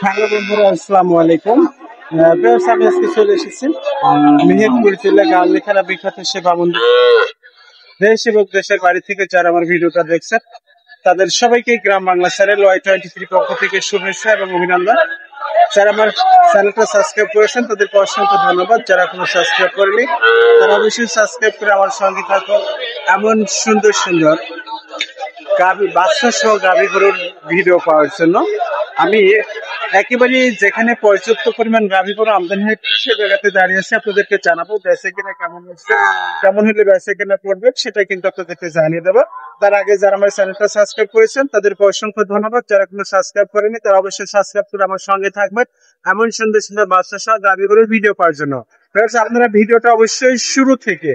Hello বন্ধুরা, আসসালামু আলাইকুম। বেশ, আমি আজকে চলে এসেছি মেহেরপুর জেলা গালমেখানা বিখ্যাত সেবা মন্দির। দেশ এবং দেশের বাড়ি থেকে যারা আমার ভিডিওটা দেখছেন তাদের সবাইকে গ্রাম বাংলা চ্যানেল Y23 পক্ষ থেকে শুভেচ্ছা এবং অভিনন্দন। যারা আমার চ্যানেলটা সাবস্ক্রাইব করেছেন তাদেরকে অসংখ্য ধন্যবাদ। যারা কোনো সাবস্ক্রাইব করেনি তারা অবশ্যই সাবস্ক্রাইব করে আমার সঙ্গে থাকুন। এমন সুন্দর সুন্দর গাভী বাচ্চা সহ গাভী গরুর ভিডিও পাওয়ার জন্য আমি একেবারে যেখানে পর্যাপ্ত পরিমাণ গাভী গরু আমদানি হয় সে জায়গাতে দাঁড়িয়ে আছে। আপনাদেরকে জানাবো বেচে কিনা কেমন হচ্ছে, কেমন হলে বেচে কিনা করবে সেটা কিন্তু আপনাদেরকে জানিয়ে দেবো। তার আগে যারা আমার চ্যানেলটা সাবস্ক্রাইব করেছেন তাদেরকে অসংখ্য ধন্যবাদ। যারা কোনো সাবস্ক্রাইব করেনি তারা অবশ্যই সাবস্ক্রাইব করে আমার সঙ্গে থাকবেন এমন সুন্দর সুন্দর বাচ্চা সহ গাভী গরুর ভিডিও পাওয়ার জন্য। আপনারা ভিডিওটা অবশ্যই শুরু থেকে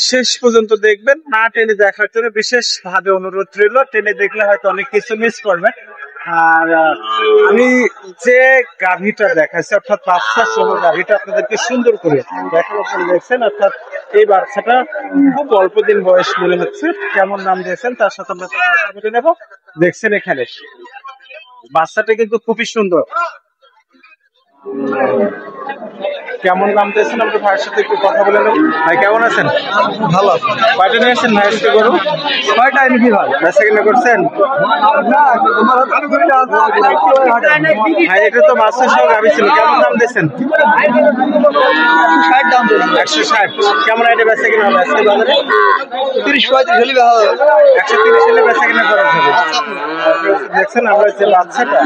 শেষ পর্যন্ত দেখবেন, না টেনে দেখার জন্য বিশেষ ভাবে অনুরোধ রইল। টেনে দেখলে হয়তো অনেক কিছু মিস করবেন। আর আমি যে গাভীটা দেখাচ্ছি অর্থাৎ বাচ্চা সহ গাভীটা আপনাদেরকে সুন্দর করে দেখার উপরে দেখছেন, অর্থাৎ এই বাচ্চাটা খুব অল্প দিন বয়স মনে হচ্ছে। কেমন নাম দিয়েছেন তার সাথে আমরা বলে নেব। দেখছেন এখানে বাচ্চাটা কিন্তু খুবই সুন্দর। কেমন নাম দিয়েছেন আমরা ভাইয়ের সাথে একটু কথা বলে নেব। ভাই কেমন আছেন? ভালো আছে। কয়টা নিয়েছেন ভাই আজকে গরু? কয়টা এনেছি ভাই? বেচা কিনা করছেন? ভাই এটা তো বাচ্চা সহ গাভী ছিল, কেমন দাম দিয়েছেন? 60 দাম দিয়েছি। 160। কেমন এটা বেচা কিনা হবে আজকে বাজারে? 30-35 হলে ভালো হবে। 130 হলে বেচা কিনা করা যাবে। দেখছেন আমরা যে বাচ্চাটা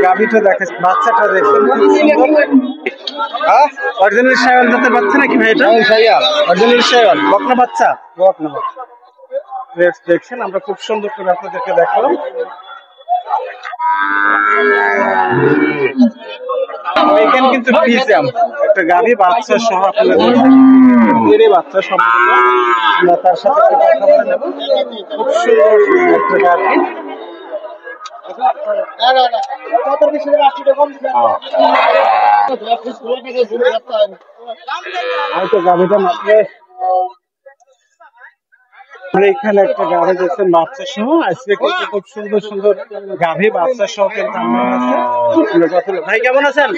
গাভীটা দেখাচ্ছি, বাচ্চাটা দেখছেন অরিজিনাল শাইওয়াল জাতের বাচ্চা নাকি ভাই? এটা অরিজিনাল শাইওয়াল বকনা বাচ্চা। দেখছেন আমরা খুব সুন্দর করে আপনাদেরকে দেখালাম। এখানে কিন্তু ফ্রিজিয়াম একটা গাভী বাচ্চা সহ আপনাদের বাচ্চা সম্পূর্ণ আমরা তার সাথে কথা বলে নেব। খুব সুন্দর একটা গাভী। হয়তো গাভীটা মাত্র এখানে একটা গাভী দেখছেন বাচ্চা সহ। আজকে কিন্তু খুব সুন্দর সুন্দর গাভী বাচ্চা সহ কিন্তু ভাই কেমন আছেন?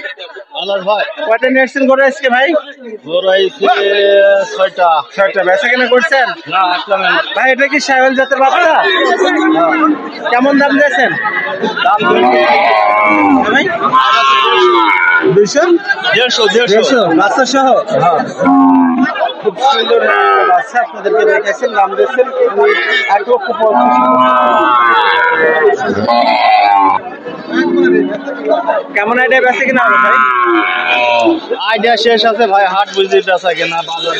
ভাই কয়টা নিয়ে আসছেন গরু আজকে ভাই? 6টা। বেচা কেনা করছেন? ভাই এটা কি শাইওয়াল জাতের বাচ্চা? কেমন দাম দিয়েছেন? ভাই 200 বাচ্চা সহ। খুব সুন্দর বাচ্চা আপনাদেরকে দেখাচ্ছেন, দাম দিচ্ছেন 1,50,000। কেমন আইডিয়া বেচে কিনা হবে ভাই? আইডিয়া শেষ আছে ভাই, হাট বুঝতে বেচা কেনা বাজার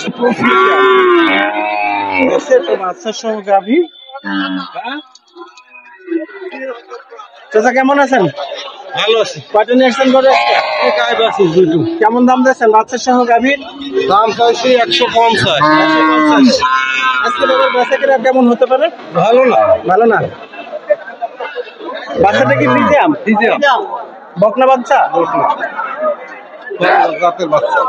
বাচ্চা সহ গাভী। চাচা কেমন আছেন? ভালো আছে। কয়টা নিয়ে আসছেন করে? কেমন দাম দিয়েছেন বাচ্চা সহ গাভীর? দাম চাইছি 150। আজকে বাজার বেচা কিনা কেমন হতে পারে? ভালো না। বাচ্চাটা কি ফ্রিজিয়াম? বকনা বাচ্চা? জাতের বাচ্চা।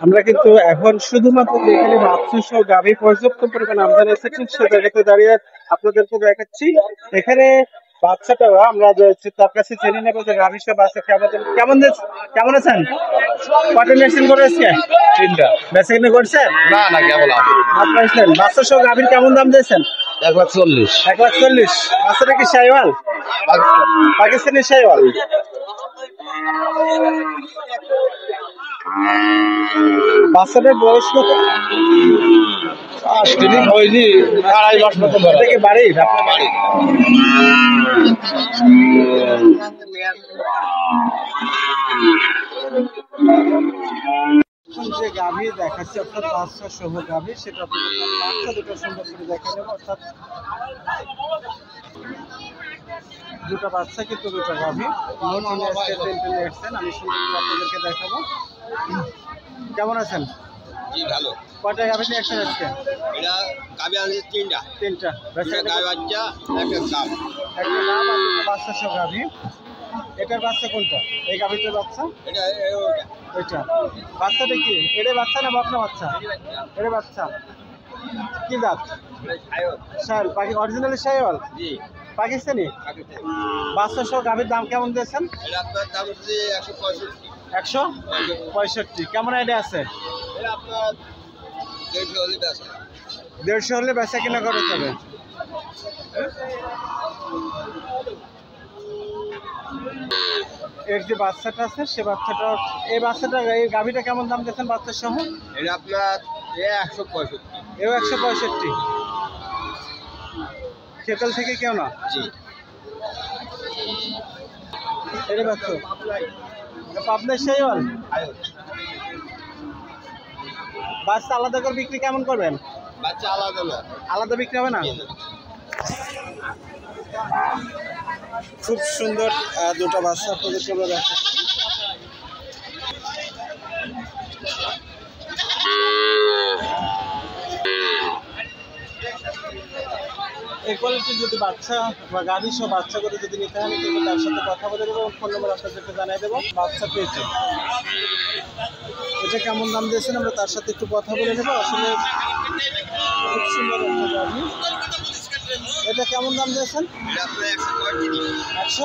আমরা কিন্তু এখন শুধুমাত্র যেখানে বাচ্চা সহ গাভী পর্যাপ্ত পরিমাণ আমদানি আছে ঠিক সে জায়গাতে দাঁড়িয়ে আপনাদেরকে দেখাচ্ছি। এখানে বাচ্চাটা আমরা তার কাছে জেনে নেবো যে গাভী সহ বাচ্চা কেমন আছেন? কয়টা মেশিন করে আজকে? 3টা। বেচা কিনা করছেন? না কেবল আসলেন। বাচ্চা সহ গাভীর কেমন দাম দিয়েছেন? 140। 140। বাচ্চাটা কি শাইওয়াল? পাকিস্তানি শাইওয়াল। বাচ্চাটার বয়স কত? 5 দিন হয়নি, 2.5 মাস মতো। থেকে বাড়ি আপনার বাড়ি? যে গাভী দেখাচ্ছে অর্থাৎ বাচ্চা সহ গাভী, সেটা বাচ্চা দুটো সুন্দর করে দেখা যাবে। অর্থাৎ দুটো বাচ্চা কিন্তু দুটো গাভী এসছেন। আমি সুন্দর করে আপনাদেরকে দেখাবো। কেমন আছেন? ভালো। কয়টা গাভী নিয়ে আসছেন আজকে? এটা গাবি আছে 3টা। গাবি বাচ্চা একটা দাম। একটা নাম আর দুটো বাচ্চা সহ গাভী। এটার বাচ্চা কোনটা? এই গাভীটার বাচ্চা? এটা ওইটা। বাচ্চাটা কি এটা বাচ্চা না বকনা বাচ্চা? এটা বাচ্চা। কি জাত? শাইওয়াল অরিজিনালি শাইওয়াল জি পাকিস্তানি পাকিস্তানি। বাচ্চা সহ গাভীর দাম কেমন দিয়েছেন? এটা আপনার দাম হচ্ছে 165। 165 কেমন আইডিয়া আছে? এটা আপনার 150 হলে বেচা। 150 হলে বেচা কিনা করে যাবে। এর যে বাচ্চাটা আছে সে বাচ্চাটা এই গাভীটা কেমন দাম দিয়েছেন বাচ্চা সহ? এটা আপনার 165। এও 165 খেতাল থেকে কেউ না জি এটা বাচ্চা পাবনার শাইওয়াল বাচ্চা আলাদা করে বিক্রি কেমন করবেন? বাচ্চা আলাদা না, আলাদা বিক্রি হবে না? খুব সুন্দর দুটো বাচ্চা আপনাদেরকে আমরা দেখাচ্ছি। এই কোয়ালিটির যদি বাচ্চা বা গাভী সহ বাচ্চা করে যদি নিতে হয় কিন্তু তার সাথে কথা বলে দেবো, ফোন নম্বর আপনাদেরকে জানিয়ে দেবো। বাচ্চা পেয়েছে, এটা কেমন দাম দিয়েছেন আমরা তার সাথে একটু কথা বলে নেবো। আসলে খুব সুন্দর একটা গাভী। এটা কেমন দাম দিয়েছেন? এটা আপনার 135।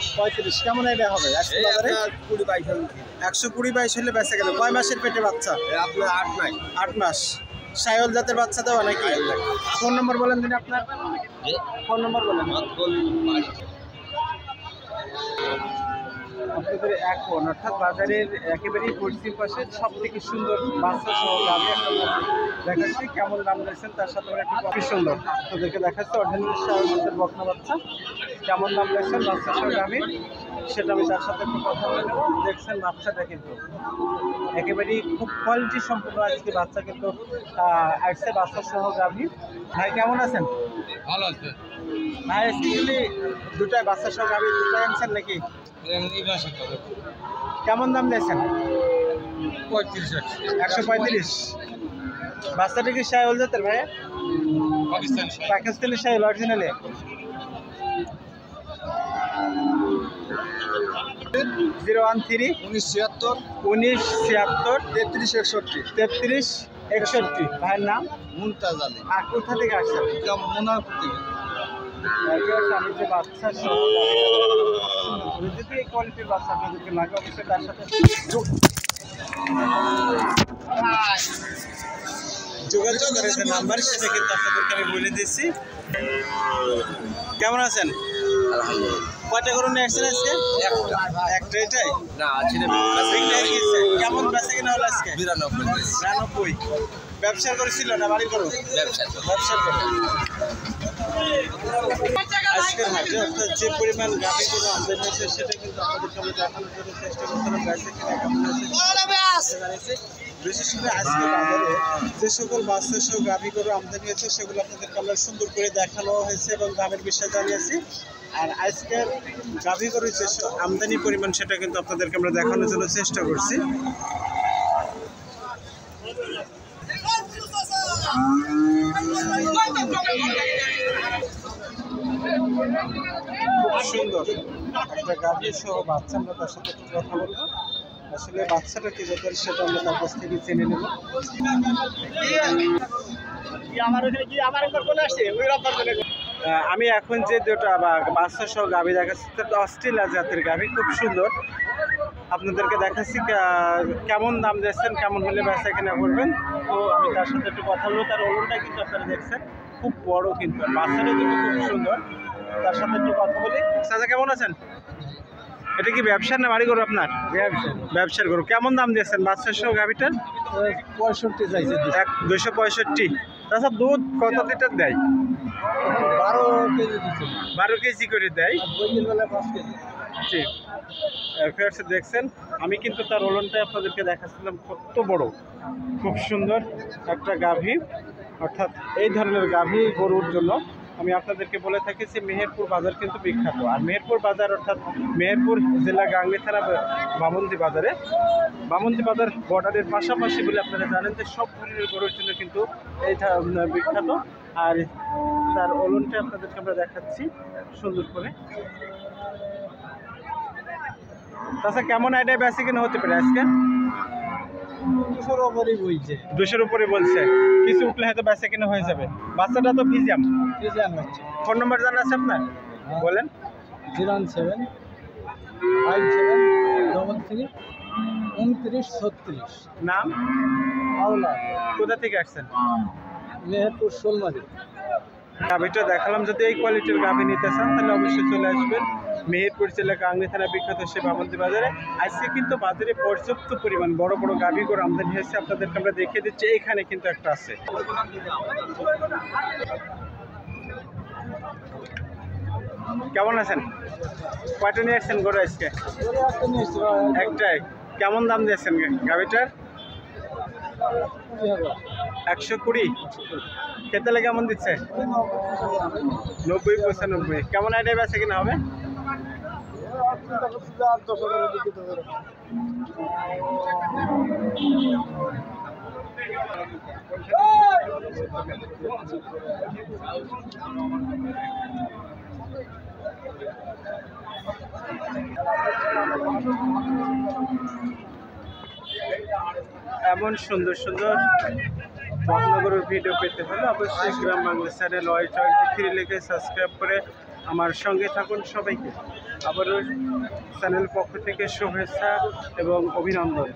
135 কেমন আইডিয়া হবে আজকে বাজারে? 120-22 120-22 হলে বেচা গেল। কয় মাসের পেটে বাচ্চা? এটা আপনার 8 মাস। 8 মাস। শাইওয়াল জাতের বাচ্চা দেওয়া নাকি? ফোন নম্বর বলেন দিন আপনার, ফোন নম্বর বলেন। আপনাদের এখন অর্থাৎ বাজারের একেবারেই পশ্চিম পাশে সব থেকে সুন্দর বাচ্চা সহ গাভী একটা দেখাচ্ছি। কেমন দাম দিয়েছেন তার সাথে আমরা একটু খুবই সুন্দর তোদেরকে দেখাচ্ছি। অরিজিনাল শাইওয়াল বকনা বাচ্চা কেমন দাম দিয়েছেন বাচ্চা সহ গাভী সেটা আমি তার সাথে একটু কথা বলে নেব। দেখছেন বাচ্চাটা কিন্তু একেবারেই খুব কোয়ালিটি সম্পূর্ণ আজকে বাচ্চা কিন্তু আসছে বাচ্চা সহ গাভী। ভাই কেমন আছেন? ভালো আছে ভাই আজকে দুটাই বাচ্চা সহ গাভী দুটাই আনছেন নাকি? কেমন দাম দিয়েছেন? 135। বাচ্চাটা কি শাইওয়াল জাতের ভাই? পাকিস্তানি শাইওয়াল অরিজিনালি। 013-1976-33-61 ভাইয়ের নাম মুমতাজ আলী। আর কোথা থেকে আসছেন? মোনারপুর থেকে। আমি যে বাচ্চা সহ যদি এই কোয়ালিটির বাচ্চা আপনাদেরকে লাগে অবশ্যই তার সাথে যোগাযোগ করে যে নাম্বার সেটা কিন্তু আপনাদেরকে আমি বলে দিচ্ছি। কেমন আছেন? কয়টা গরু নিয়ে আসছেন আজকে? একটা এটাই না আছে কেমন বেচা কিনা হলো আজকে? 92। ব্যবসা করেছিল না বাড়ি করো? ব্যবসা করো। আজকের হাটে অর্থাৎ যে পরিমাণ গাভী গরু আমদানি হয়েছে সেটা কিন্তু আপনাদেরকে আমরা দেখানোর জন্য চেষ্টা করছিলাম। বেচা কিনা কেমন হয়েছে বিশেষ করে আজকে বাজারে যে সকল বাচ্চা সহ গাভী গরু আমদানি হয়েছে সেগুলো আপনাদেরকে আমরা সুন্দর করে দেখানো হয়েছে এবং দামের বিষয়ে জানিয়েছি। আর আজকের গাভী গরুর যে আমদানি পরিমাণ সেটা কিন্তু আপনাদেরকে আমরা দেখানোর জন্য চেষ্টা করছি। খুব সুন্দর একটা গাভী সহ বাচ্চা, আমরা তার সাথে একটু কথা বলবো। আসলে বাচ্চাটা কি ব্যাপার সেটা আমরা তার কাছ থেকে জেনে নেব। আমি এখন যে দুটা বাচ্চা সহ গাভী দেখাচ্ছি অস্ট্রেলিয়া জাতের গাভী, খুব সুন্দর আপনাদেরকে দেখাচ্ছি। কেমন দাম দিচ্ছেন, কেমন হলে বেচা কিনা করবেন তো আমি তার সাথে একটু কথা বলবো। তার ওলনটা কিন্তু আপনারা দেখছেন খুব বড়, কিন্তু বাচ্চাটা কিন্তু খুব সুন্দর। তার সাথে একটু কথা বলি। চাচা কেমন আছেন? এটা কি ব্যবসার না বাড়ি গরু আপনার? ব্যবসার গরু। কেমন দাম দিয়েছেন বাচ্চা সহ গাভীটার? 65 চাইছে। 265। তাছাড়া দুধ কত লিটার দেয়? 12 কেজি করে দেয়। ঠিক দেখছেন আমি কিন্তু তার ওলনটাই আপনাদেরকে দেখাচ্ছিলাম কত বড়, খুব সুন্দর একটা গাভী। অর্থাৎ এই ধরনের গাভী গরুর জন্য আমি আপনাদেরকে বলে থাকি যে মেহেরপুর বাজার কিন্তু বিখ্যাত। আর মেহেরপুর বাজার অর্থাৎ মেহেরপুর জেলা গাংনী থানা বামন্দি বাজার বর্ডারের পাশাপাশি বলে আপনারা জানেন যে সব ধরনের গরুর জন্য কিন্তু এই বিখ্যাত। আর তার ওলনটা আপনাদেরকে আমরা দেখাচ্ছি সুন্দর করে। তাছাড়া কেমন আইডিয়া বেশি কিনা হতে পারে আজকে? 200-র উপরেই বলছে। 200-র উপরে বলছে, কিছু উঠলে হয়তো বেচা কিনা হয়ে যাবে। বাচ্চাটা তো ফিজিয়াম হচ্ছে। ফোন নাম্বার জানা আছে আপনার? বলেন। 01757332936। নাম? আওলা, কোথা থেকে আসছেন? মেহেরপুর শোলমারি। গাভীটা দেখালাম, যদি এই কোয়ালিটির গাভী নিতে চান তাহলে অবশ্যই চলে আসবেন মেহেরপুর জেলা গাংনী থানা বিখ্যাত সে বামন্দি বাজারে। আজকে কিন্তু বাজারে পর্যাপ্ত পরিমাণ বড় বড় গাভী করে আমদানি হয়েছে, আপনাদেরকে আমরা দেখিয়ে দিচ্ছি। এখানে কিন্তু একটা আছে। কেমন আছেন? কয়টা নিয়ে আসছেন গরু আজকে? একটাই। কেমন দাম দিয়েছেন গাভীটার? 120। খেতে কেমন দিচ্ছে? 90-95। কেমন আইডিয়া বেচে কিনা হবে? এমন সুন্দর সুন্দর বকনগরের ভিডিও পেতে হলে অবশ্যই গ্রাম বাংলা চ্যানেল Y23 লিখে সাবস্ক্রাইব করে আমার সঙ্গে থাকুন। সবাইকে আবারও চ্যানেল পক্ষ থেকে শুভেচ্ছা এবং অভিনন্দন।